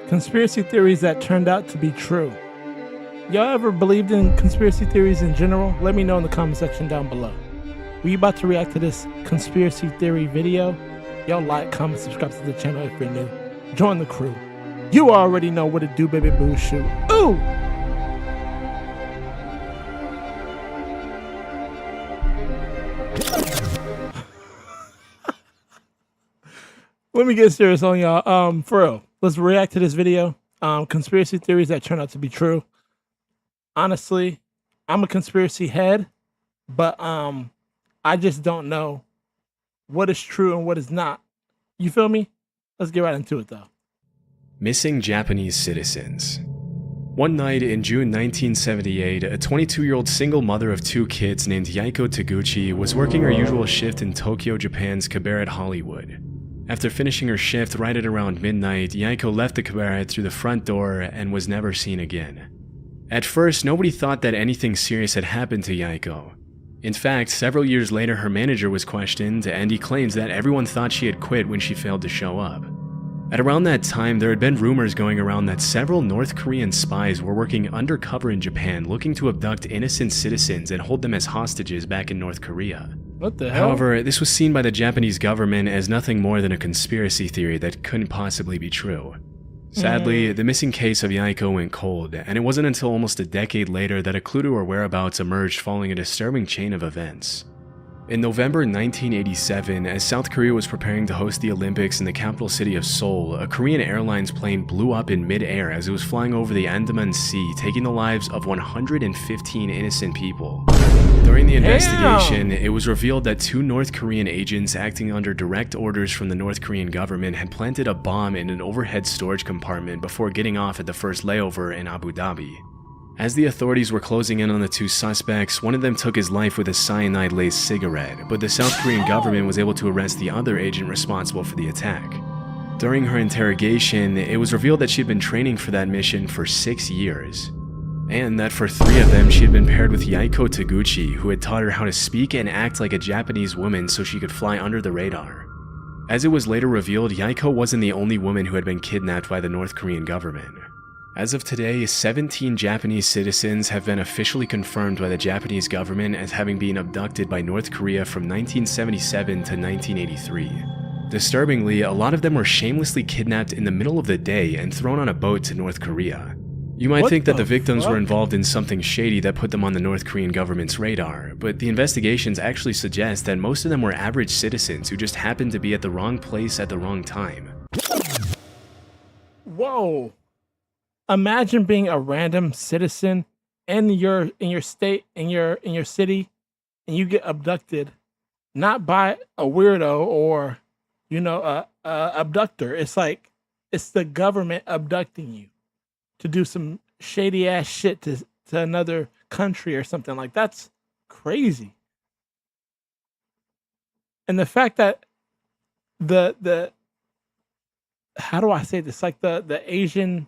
Conspiracy theories that turned out to be true. Y'all ever believed in conspiracy theories in general? Let me know in the comment section down below. We about to react to this conspiracy theory video. Y'all like, comment, subscribe to the channel if you're new. Join the crew. You already know what to do, baby boo. Shoot. Ooh! Let me get serious on y'all. For real, let's react to this video. Conspiracy theories that turn out to be true. Honestly, I'm a conspiracy head, but I just don't know what is true and what is not. You feel me? Let's get right into it though. Missing Japanese citizens. One night in June 1978, a 22-year-old single mother of 2 kids named Yaiko Taguchi was working her usual shift in Tokyo, Japan's cabaret Hollywood. After finishing her shift right at around midnight, Yaiko left the cabaret through the front door and was never seen again. At first, nobody thought that anything serious had happened to Yaiko. In fact, several years later her manager was questioned and he claims that everyone thought she had quit when she failed to show up. At around that time, there had been rumors going around that several North Korean spies were working undercover in Japan looking to abduct innocent citizens and hold them as hostages back in North Korea. What the hell? However, this was seen by the Japanese government as nothing more than a conspiracy theory that couldn't possibly be true. Sadly, the missing case of Yaiko went cold, and it wasn't until almost a decade later that a clue to her whereabouts emerged following a disturbing chain of events. In November 1987, as South Korea was preparing to host the Olympics in the capital city of Seoul, a Korean Airlines plane blew up in mid-air as it was flying over the Andaman Sea, taking the lives of 115 innocent people. During the investigation, it was revealed that 2 North Korean agents acting under direct orders from the North Korean government had planted a bomb in an overhead storage compartment before getting off at the first layover in Abu Dhabi. As the authorities were closing in on the 2 suspects, one of them took his life with a cyanide-laced cigarette, but the South Korean government was able to arrest the other agent responsible for the attack. During her interrogation, it was revealed that she had been training for that mission for 6 years, and that for 3 of them she had been paired with Yaiko Taguchi, who had taught her how to speak and act like a Japanese woman so she could fly under the radar. As it was later revealed, Yaiko wasn't the only woman who had been kidnapped by the North Korean government. As of today, 17 Japanese citizens have been officially confirmed by the Japanese government as having been abducted by North Korea from 1977 to 1983. Disturbingly, a lot of them were shamelessly kidnapped in the middle of the day and thrown on a boat to North Korea. You might think that the victims were involved in something shady that put them on the North Korean government's radar, but the investigations actually suggest that most of them were average citizens who just happened to be at the wrong place at the wrong time. Whoa. Imagine being a random citizen in your state, in your city, and you get abducted, not by a weirdo or, a abductor. It's like it's the government abducting you to do some shady ass shit to another country or something. Like, that's crazy. And the fact that the how do I say this? Like the Asian,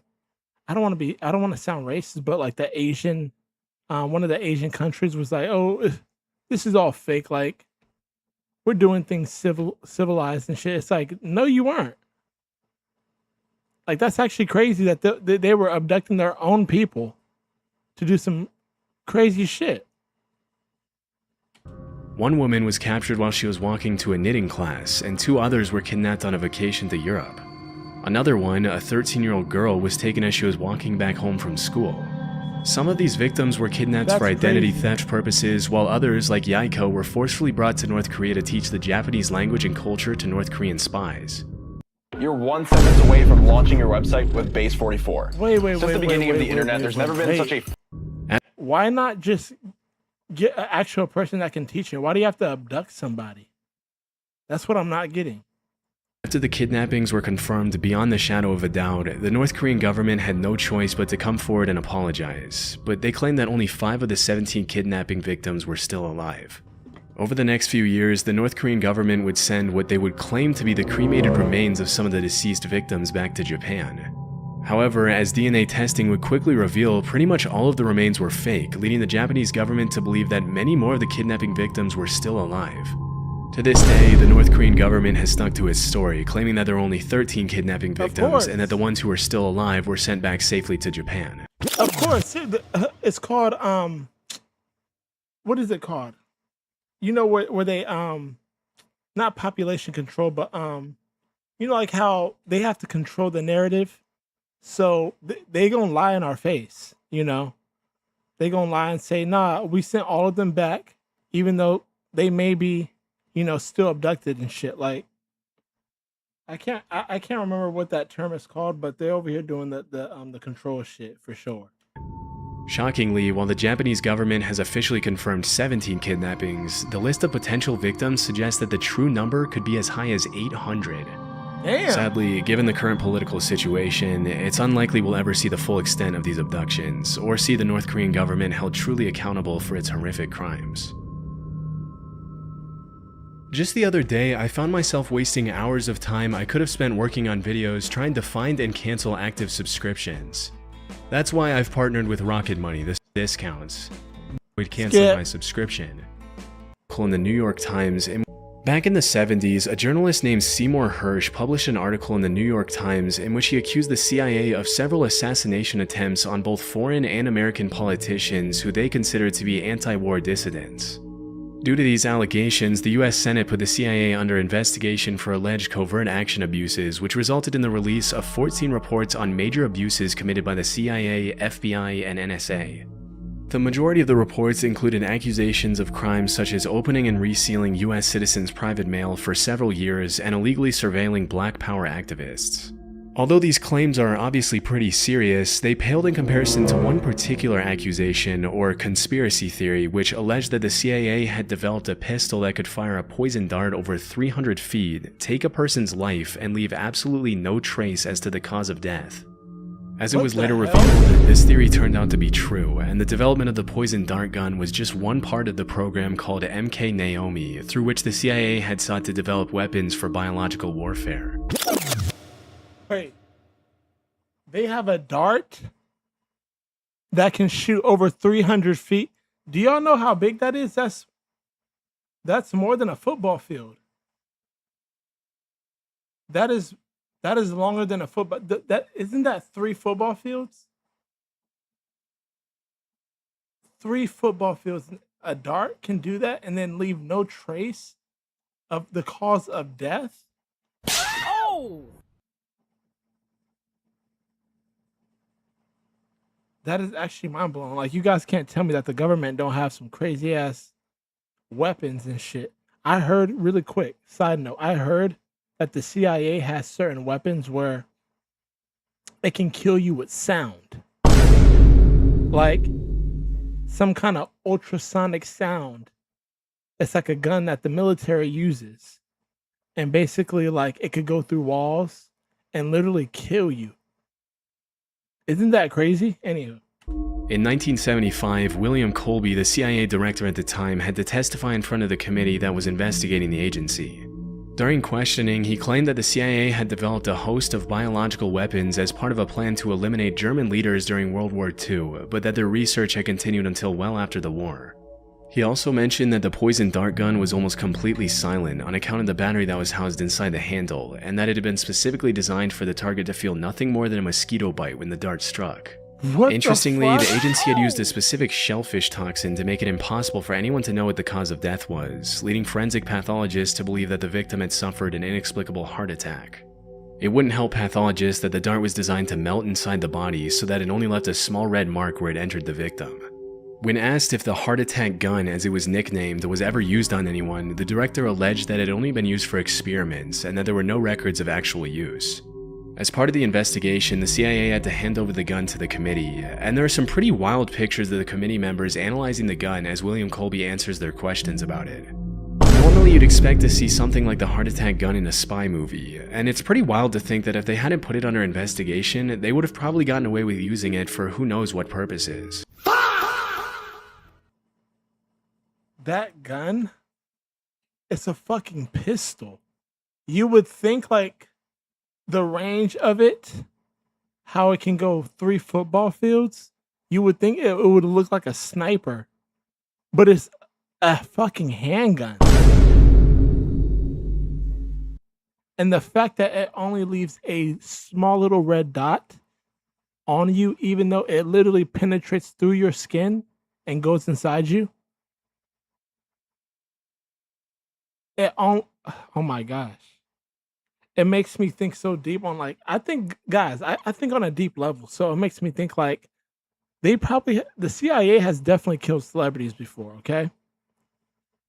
I don't want to sound racist, but like the Asian, one of the Asian countries was like, oh, this is all fake. Like, we're doing things civilized and shit. It's like, no, you weren't. Like, that's actually crazy that they were abducting their own people to do some crazy shit. One woman was captured while she was walking to a knitting class, and 2 others were kidnapped on a vacation to Europe. Another one, a 13-year-old girl, was taken as she was walking back home from school. Some of these victims were kidnapped for identity theft purposes, while others, like Yaiko, were forcefully brought to North Korea to teach the Japanese language and culture to North Korean spies. You're 1 sentence away from launching your website with Base 44. Wait, Since the beginning of the internet, there's never been such a... Why not just get an actual person that can teach you? Why do you have to abduct somebody? That's what I'm not getting. After the kidnappings were confirmed beyond the shadow of a doubt, the North Korean government had no choice but to come forward and apologize, but they claimed that only 5 of the 17 kidnapping victims were still alive. Over the next few years, the North Korean government would send what they would claim to be the cremated remains of some of the deceased victims back to Japan. However, as DNA testing would quickly reveal, pretty much all of the remains were fake, leading the Japanese government to believe that many more of the kidnapping victims were still alive. To To this day, the North Korean government has stuck to its story, claiming that there are only 13 kidnapping victims and that the ones who are still alive were sent back safely to Japan. Of course, it's called what is it called? You know where they not population control, but you know, like how they have to control the narrative, so they gonna lie in our face. You know, they gonna lie and say, "Nah, we sent all of them back," even though they may be, you know, still abducted and shit. Like, I can't remember what that term is called, but they're over here doing the control shit for sure. Shockingly, while the Japanese government has officially confirmed 17 kidnappings, the list of potential victims suggests that the true number could be as high as 800. Damn. Sadly, given the current political situation, it's unlikely we'll ever see the full extent of these abductions, or see the North Korean government held truly accountable for its horrific crimes. Just the other day, I found myself wasting hours of time I could have spent working on videos trying to find and cancel active subscriptions. That's why I've partnered with Rocket Money, the discounts would cancel my subscription. In the New York Times, back in the 70s, a journalist named Seymour Hersh published an article in the New York Times in which he accused the CIA of several assassination attempts on both foreign and American politicians who they considered to be anti-war dissidents. Due to these allegations, the US Senate put the CIA under investigation for alleged covert action abuses, which resulted in the release of 14 reports on major abuses committed by the CIA, FBI, and NSA. The majority of the reports included accusations of crimes such as opening and resealing US citizens' private mail for several years and illegally surveilling Black Power activists. Although these claims are obviously pretty serious, they paled in comparison to one particular accusation, or conspiracy theory, which alleged that the CIA had developed a pistol that could fire a poison dart over 300 feet, take a person's life, and leave absolutely no trace as to the cause of death. As it was later revealed, this theory turned out to be true, and the development of the poison dart gun was just one part of the program called MK Naomi, through which the CIA had sought to develop weapons for biological warfare. Wait, they have a dart that can shoot over 300 feet. Do y'all know how big that is? That's more than a football field. That is longer than a football. That isn't that 3 football fields? 3 football fields. A dart can do that and then leave no trace of the cause of death. Oh! That is actually mind blowing. Like, you guys can't tell me that the government don't have some crazy ass weapons and shit. I heard, really quick side note, I heard that the CIA has certain weapons where it can kill you with sound. Like some kind of ultrasonic sound. It's like a gun that the military uses. And basically, like, it could go through walls and literally kill you. Isn't that crazy? Anywho. In 1975, William Colby, the CIA director at the time, had to testify in front of the committee that was investigating the agency. During questioning, he claimed that the CIA had developed a host of biological weapons as part of a plan to eliminate German leaders during World War II, but that their research had continued until well after the war. He also mentioned that the poison dart gun was almost completely silent on account of the battery that was housed inside the handle, and that it had been specifically designed for the target to feel nothing more than a mosquito bite when the dart struck. Interestingly, the agency had used a specific shellfish toxin to make it impossible for anyone to know what the cause of death was, leading forensic pathologists to believe that the victim had suffered an inexplicable heart attack. It wouldn't help pathologists that the dart was designed to melt inside the body so that it only left a small red mark where it entered the victim. When asked if the heart attack gun, as it was nicknamed, was ever used on anyone, the director alleged that it had only been used for experiments and that there were no records of actual use. As part of the investigation, the CIA had to hand over the gun to the committee, and there are some pretty wild pictures of the committee members analyzing the gun as William Colby answers their questions about it. Normally you'd expect to see something like the heart attack gun in a spy movie, and it's pretty wild to think that if they hadn't put it under investigation, they would have probably gotten away with using it for who knows what purposes. That gun, it's a fucking pistol. You would think, like, the range of it, how it can go 3 football fields, you would think it would look like a sniper, but it's a fucking handgun. And the fact that it only leaves a small little red dot on you, even though it literally penetrates through your skin and goes inside you. Oh my gosh. It makes me think so deep on like, I think, guys, I think on a deep level. So it makes me think like the CIA has definitely killed celebrities before, okay?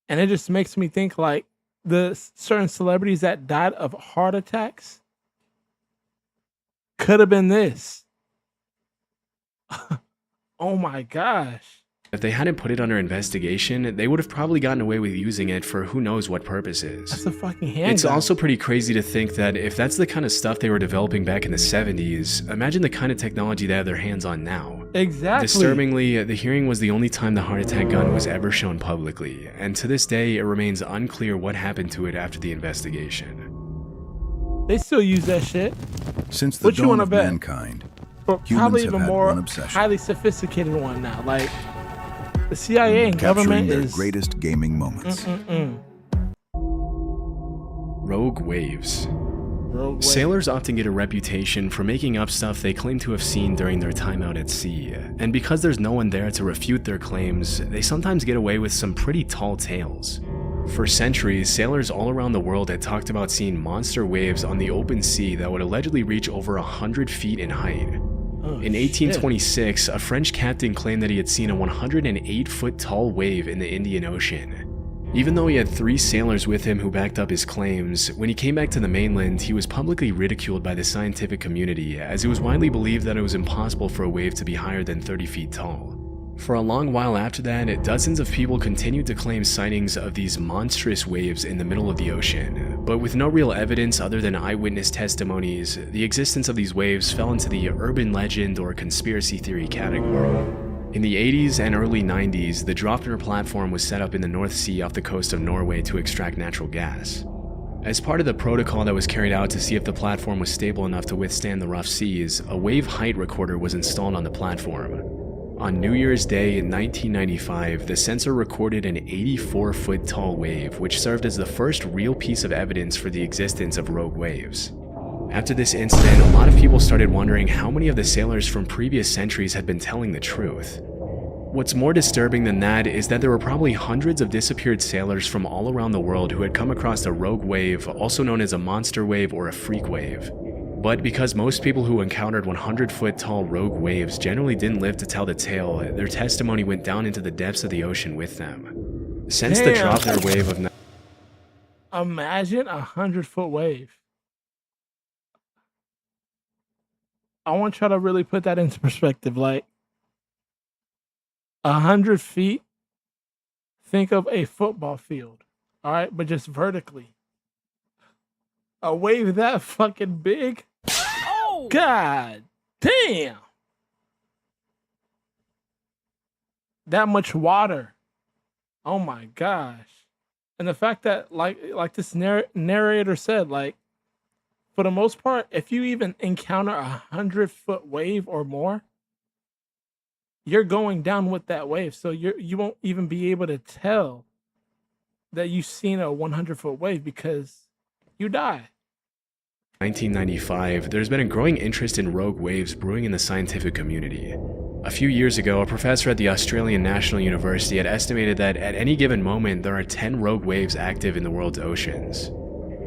And it just makes me think like certain celebrities that died of heart attacks could have been this. Oh my gosh. If they hadn't put it under investigation, they would have probably gotten away with using it for who knows what That's purposes. a fucking handgun. It's also pretty crazy to think that if that's the kind of stuff they were developing back in the 70s, imagine the kind of technology they have their hands on now. Exactly. Disturbingly, the hearing was the only time the heart attack gun was ever shown publicly, and to this day, it remains unclear what happened to it after the investigation. They still use that shit. Since the What you dawn wanna of bet? mankind, But Humans probably have even had more one obsession. highly sophisticated one now. Like the CIA and capturing government their is greatest gaming moments. Rogue waves. Rogue Wave. Sailors often get a reputation for making up stuff they claim to have seen during their time out at sea, and because there's no one there to refute their claims, they sometimes get away with some pretty tall tales. For centuries, sailors all around the world had talked about seeing monster waves on the open sea that would allegedly reach over 100 feet in height. Oh, In 1826, a French captain claimed that he had seen a 108-foot tall wave in the Indian Ocean. Even though he had 3 sailors with him who backed up his claims, when he came back to the mainland, he was publicly ridiculed by the scientific community, as it was widely believed that it was impossible for a wave to be higher than 30 feet tall. For a long while after that, dozens of people continued to claim sightings of these monstrous waves in the middle of the ocean, but with no real evidence other than eyewitness testimonies, the existence of these waves fell into the urban legend or conspiracy theory category. In the 80s and early 90s, the Draupner platform was set up in the North Sea off the coast of Norway to extract natural gas. As part of the protocol that was carried out to see if the platform was stable enough to withstand the rough seas, a wave height recorder was installed on the platform. On New Year's Day in 1995, the sensor recorded an 84-foot tall wave, which served as the first real piece of evidence for the existence of rogue waves. After this incident, a lot of people started wondering how many of the sailors from previous centuries had been telling the truth. What's more disturbing than that is that there were probably hundreds of disappeared sailors from all around the world who had come across a rogue wave, also known as a monster wave or a freak wave. But because most people who encountered 100-foot tall rogue waves generally didn't live to tell the tale, their testimony went down into the depths of the ocean with them. Since the Damn. Draupner wave of Imagine 100-foot wave. I want y'all to really put that into perspective. Like 100 feet. Think of a football field. All right, but just vertically. A wave that fucking big. Oh God damn. That much water. Oh my gosh. And the fact that like this narrator said, like for the most part, if you even encounter 100-foot wave or more, you're going down with that wave. So you won't even be able to tell that you've seen a 100-foot wave because you die. 1995, there's been a growing interest in rogue waves brewing in the scientific community. A few years ago, a professor at the Australian National University had estimated that at any given moment there are 10 rogue waves active in the world's oceans.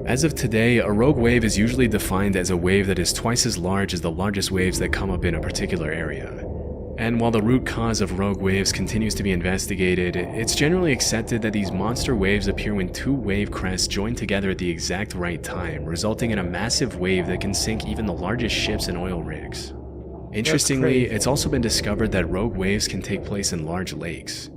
As of today, a rogue wave is usually defined as a wave that is twice as large as the largest waves that come up in a particular area. And while the root cause of rogue waves continues to be investigated, it's generally accepted that these monster waves appear when 2 wave crests join together at the exact right time, resulting in a massive wave that can sink even the largest ships and oil rigs. Interestingly, it's also been discovered that rogue waves can take place in large lakes.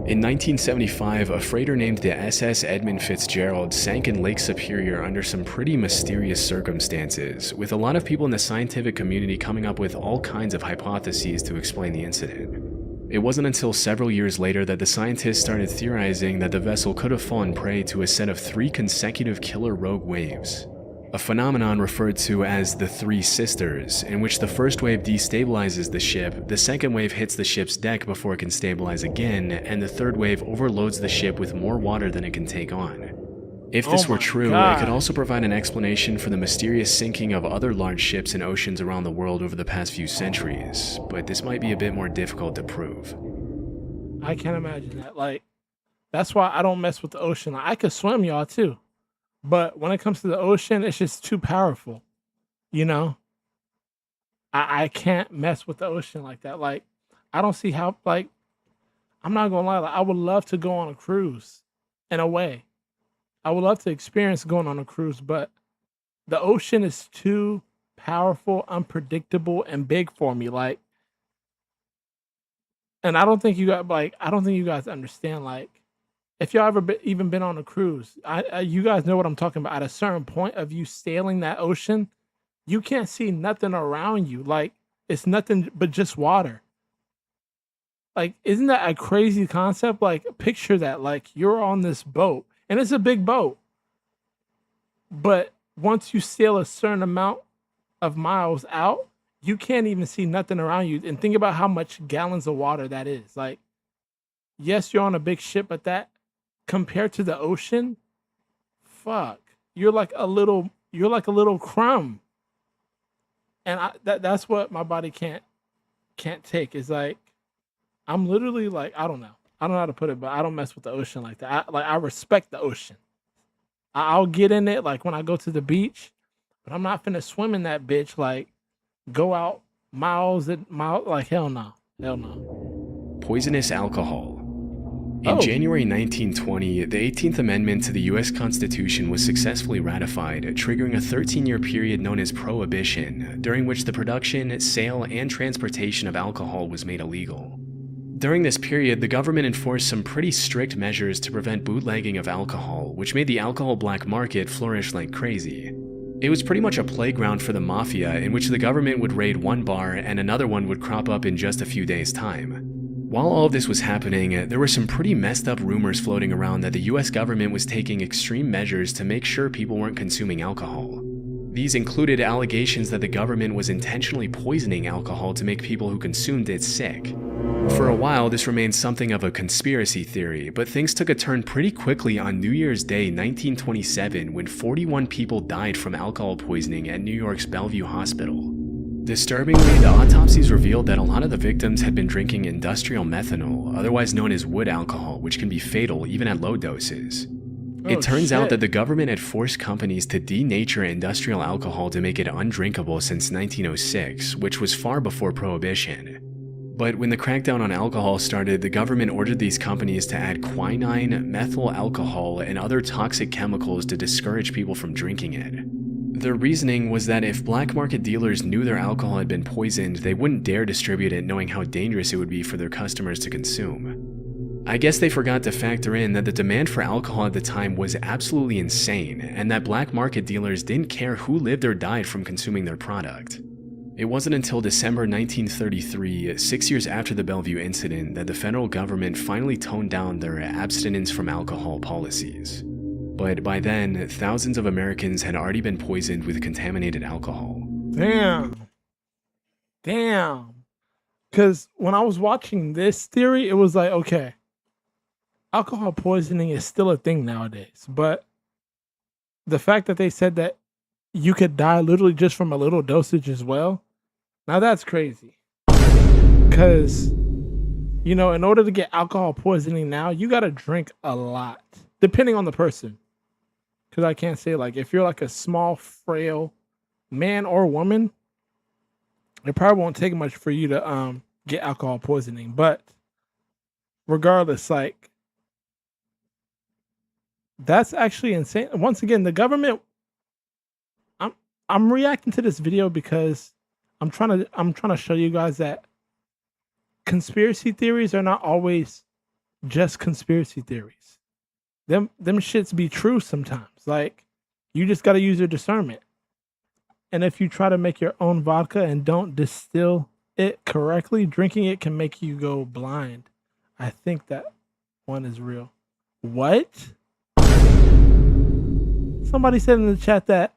In 1975, a freighter named the SS Edmund Fitzgerald sank in Lake Superior under some pretty mysterious circumstances, with a lot of people in the scientific community coming up with all kinds of hypotheses to explain the incident. It wasn't until several years later that the scientists started theorizing that the vessel could have fallen prey to a set of 3 consecutive killer rogue waves. A phenomenon referred to as the Three Sisters, in which the first wave destabilizes the ship, the second wave hits the ship's deck before it can stabilize again, and the third wave overloads the ship with more water than it can take on. If Oh this were my true, it could God. also provide an explanation for the mysterious sinking of other large ships in oceans around the world over the past few centuries, but this might be a bit more difficult to prove. I can't imagine that. Like, that's why I don't mess with the ocean. Like, I could swim, y'all, too. But when it comes to the ocean, it's just too powerful. You know? I can't mess with the ocean like that. Like, I don't see how, like, I'm not gonna lie, like, I would love to go on a cruise in a way. I would love to experience going on a cruise, but the ocean is too powerful, unpredictable, and big for me. Like, and I don't think you guys understand. Like, if y'all ever even been on a cruise, you guys know what I'm talking about. At a certain point of you sailing that ocean, you can't see nothing around you. Like, it's nothing but just water. Like, isn't that a crazy concept? Like, picture that. Like, you're on this boat, and it's a big boat. But once you sail a certain amount of miles out, you can't even see nothing around you. And think about how much gallons of water that is. Like, yes, you're on a big ship, but that compared to the ocean, fuck, you're like a little crumb. And that's what my body can't take. Is like, I'm literally like, I don't know. I don't know how to put it, but I don't mess with the ocean like that. I respect the ocean. I'll get in it like when I go to the beach, but I'm not finna swim in that bitch. Like, go out miles and miles. Like, hell no, hell no. Poisonous alcohol. In Oh. January 1920, the 18th Amendment to the US Constitution was successfully ratified, triggering a 13-year period known as Prohibition, during which the production, sale, and transportation of alcohol was made illegal. During this period, the government enforced some pretty strict measures to prevent bootlegging of alcohol, which made the alcohol black market flourish like crazy. It was pretty much a playground for the mafia, in which the government would raid one bar and another one would crop up in just a few days' time. While all of this was happening, there were some pretty messed up rumors floating around that the US government was taking extreme measures to make sure people weren't consuming alcohol. These included allegations that the government was intentionally poisoning alcohol to make people who consumed it sick. For a while, this remained something of a conspiracy theory, but things took a turn pretty quickly on New Year's Day 1927 when 41 people died from alcohol poisoning at New York's Bellevue Hospital. Disturbingly, the autopsies revealed that a lot of the victims had been drinking industrial methanol, otherwise known as wood alcohol, which can be fatal even at low doses. It turns out that the government had forced companies to denature industrial alcohol to make it undrinkable since 1906, which was far before Prohibition. But when the crackdown on alcohol started, the government ordered these companies to add quinine, methyl alcohol, and other toxic chemicals to discourage people from drinking it. Their reasoning was that if black market dealers knew their alcohol had been poisoned, they wouldn't dare distribute it knowing how dangerous it would be for their customers to consume. I guess they forgot to factor in that the demand for alcohol at the time was absolutely insane, and that black market dealers didn't care who lived or died from consuming their product. It wasn't until December 1933, 6 years after the Bellevue incident, that the federal government finally toned down their abstinence from alcohol policies. But by then, thousands of Americans had already been poisoned with contaminated alcohol. Damn. Because when I was watching this theory, it was like, okay, alcohol poisoning is still a thing nowadays. But the fact that they said that you could die literally just from a little dosage as well, now that's crazy. Because, you know, in order to get alcohol poisoning now, you got to drink a lot, depending on the person. Because I can't say, like, if you're like a small, frail man or woman, it probably won't take much for you to get alcohol poisoning. But regardless, like, that's actually insane. Once again, the government, I'm reacting to this video because I'm trying to show you guys that conspiracy theories are not always just conspiracy theories. Them shits be true sometimes. Like, you just got to use your discernment. And if you try to make your own vodka and don't distill it correctly, drinking it can make you go blind. I think that one is real. What? Somebody said in the chat that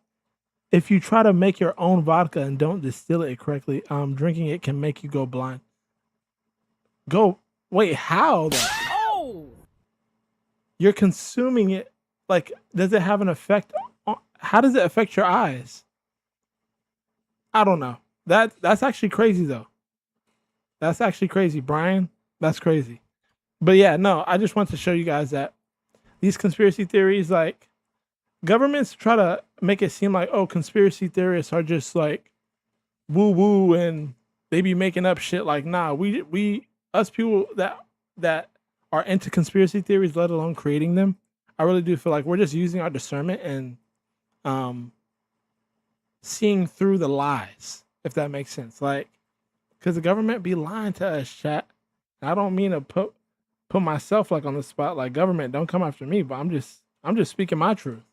if you try to make your own vodka and don't distill it correctly, drinking it can make you go blind. Wait, how though? You're consuming it like, does it have an effect on, how does it affect your eyes? I don't know. That's actually crazy though. That's actually crazy, Brian. That's crazy. But yeah, no, I just want to show you guys that these conspiracy theories, like, governments try to make it seem like, oh, conspiracy theorists are just like woo woo and they be making up shit. Like, nah, we us people that are into conspiracy theories, let alone creating them, I really do feel like we're just using our discernment and seeing through the lies, if that makes sense. Like, because the government be lying to us, chat. I don't mean to put myself like on the spot, like, government, don't come after me, but I'm just speaking my truth.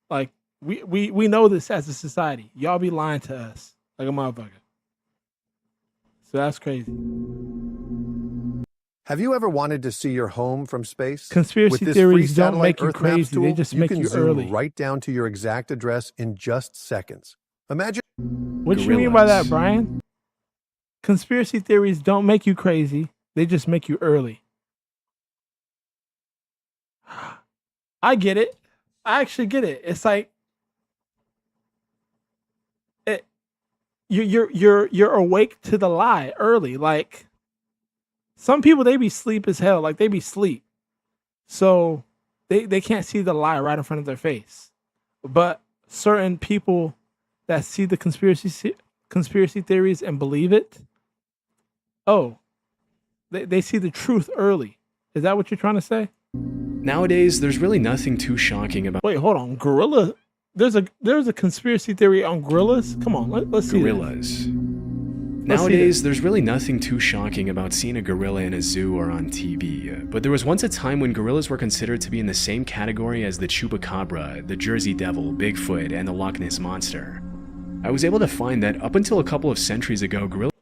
Like, we know this as a society. Y'all be lying to us like a motherfucker. So that's crazy. Have you ever wanted to see your home from space? Conspiracy With this theories free don't satellite make you Earth Maps crazy. They tool, just you make can you zoom early. right down to your exact address in just seconds. Imagine. What you mean by that, Brian? Conspiracy theories don't make you crazy. They just make you early. I get it. I actually get it. It's like you're awake to the lie early. Like, some people, they be sleep as hell. Like, they be sleep. So they can't see the lie right in front of their face. But certain people that see the conspiracy theories and believe it, oh, they see the truth early. Is that what you're trying to say? Nowadays, there's really nothing too shocking about Wait, hold on. Gorilla? There's a conspiracy theory on gorillas? Come on, let's see gorillas. this. Nowadays, there's really nothing too shocking about seeing a gorilla in a zoo or on TV, but there was once a time when gorillas were considered to be in the same category as the chupacabra, the Jersey Devil, Bigfoot, and the Loch Ness Monster. I was able to find that up until a couple of centuries ago, gorillas...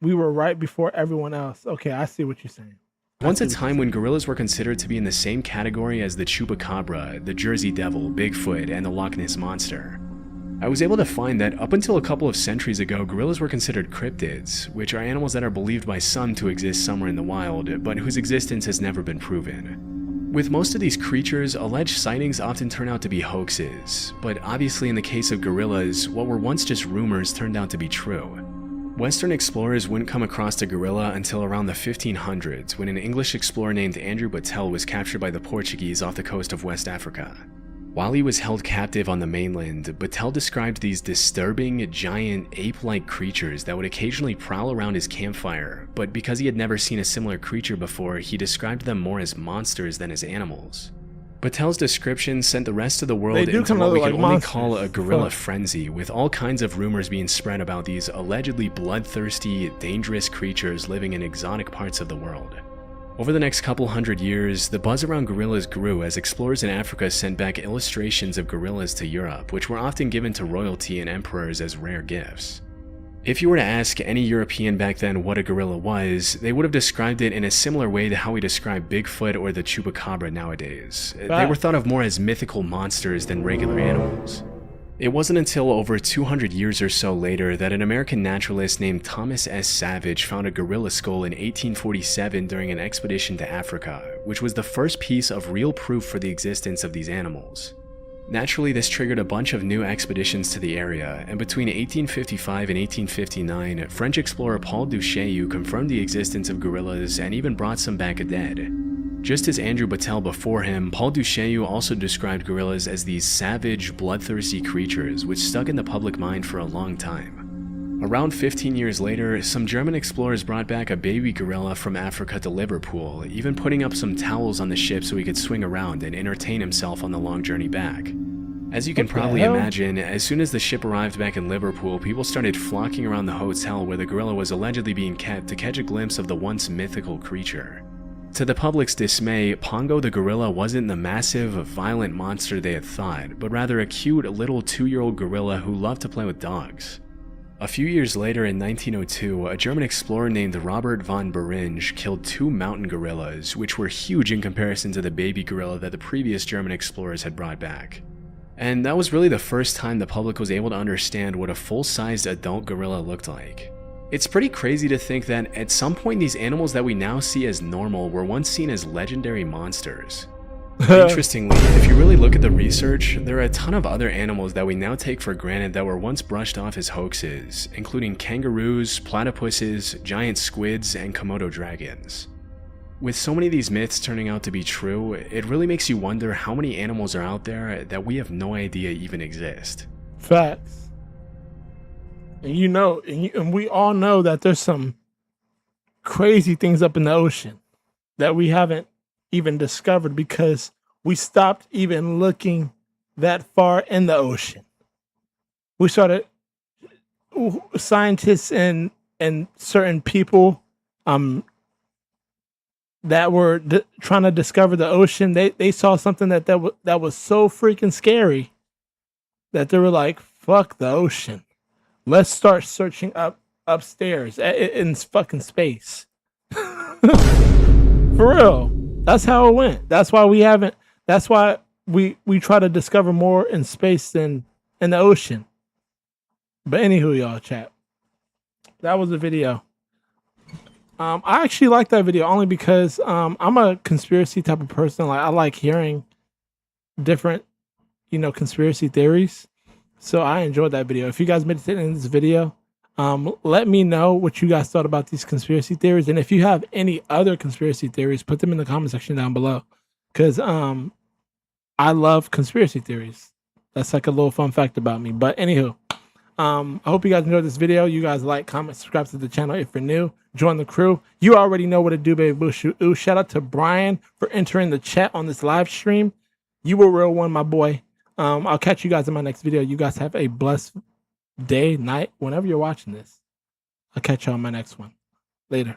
We were right before everyone else. Okay, I see what you're saying. Once a time when gorillas were considered to be in the same category as the chupacabra, the Jersey Devil, Bigfoot, and the Loch Ness Monster. I was able to find that up until a couple of centuries ago, gorillas were considered cryptids, which are animals that are believed by some to exist somewhere in the wild, but whose existence has never been proven. With most of these creatures, alleged sightings often turn out to be hoaxes, but obviously in the case of gorillas, what were once just rumors turned out to be true. Western explorers wouldn't come across a gorilla until around the 1500s, when an English explorer named Andrew Battelle was captured by the Portuguese off the coast of West Africa. While he was held captive on the mainland, Battelle described these disturbing, giant, ape-like creatures that would occasionally prowl around his campfire, but because he had never seen a similar creature before, he described them more as monsters than as animals. Battelle's description sent the rest of the world into what we can only call a gorilla frenzy, with all kinds of rumors being spread about these allegedly bloodthirsty, dangerous creatures living in exotic parts of the world. Over the next couple hundred years, the buzz around gorillas grew as explorers in Africa sent back illustrations of gorillas to Europe, which were often given to royalty and emperors as rare gifts. If you were to ask any European back then what a gorilla was, they would have described it in a similar way to how we describe Bigfoot or the chupacabra nowadays. They were thought of more as mythical monsters than regular animals. It wasn't until over 200 years or so later that an American naturalist named Thomas S. Savage found a gorilla skull in 1847 during an expedition to Africa, which was the first piece of real proof for the existence of these animals. Naturally, this triggered a bunch of new expeditions to the area, and between 1855 and 1859, French explorer Paul Duchaillu confirmed the existence of gorillas and even brought some back dead. Just as Andrew Battelle before him, Paul Duchaillu also described gorillas as these savage, bloodthirsty creatures which stuck in the public mind for a long time. Around 15 years later, some German explorers brought back a baby gorilla from Africa to Liverpool, even putting up some towels on the ship so he could swing around and entertain himself on the long journey back. As you can probably imagine, as soon as the ship arrived back in Liverpool, people started flocking around the hotel where the gorilla was allegedly being kept to catch a glimpse of the once mythical creature. To the public's dismay, Pongo the gorilla wasn't the massive, violent monster they had thought, but rather a cute little 2-year-old gorilla who loved to play with dogs. A few years later in 1902, a German explorer named Robert von Beringe killed 2 mountain gorillas, which were huge in comparison to the baby gorilla that the previous German explorers had brought back. And that was really the first time the public was able to understand what a full-sized adult gorilla looked like. It's pretty crazy to think that at some point these animals that we now see as normal were once seen as legendary monsters. Interestingly, if you really look at the research, there are a ton of other animals that we now take for granted that were once brushed off as hoaxes, including kangaroos, platypuses, giant squids, and Komodo dragons. With so many of these myths turning out to be true, it really makes you wonder how many animals are out there that we have no idea even exist. Facts. And you know, and we all know that there's some crazy things up in the ocean that we haven't even discovered because we stopped even looking that far in the ocean. We started, scientists and certain people that were trying to discover the ocean. They saw something that was so freaking scary that they were like, "Fuck the ocean. Let's start searching upstairs in fucking space." For real. That's how it went. That's why we haven't. That's why we try to discover more in space than in the ocean. But anywho, y'all, chat. That was the video. I actually like that video only because I'm a conspiracy type of person. Like I like hearing different, conspiracy theories. So I enjoyed that video. If you guys made it in this video, let me know what you guys thought about these conspiracy theories. And if you have any other conspiracy theories, put them in the comment section down below. Because I love conspiracy theories. That's like a little fun fact about me. But anywho, I hope you guys enjoyed this video. You guys like, comment, subscribe to the channel if you're new. Join the crew. You already know what to do, baby boo. Shout out to Brian for entering the chat on this live stream. You were a real one, my boy. I'll catch you guys in my next video. You guys have a blessed day, night, whenever you're watching this. I'll catch y'all in my next one. Later.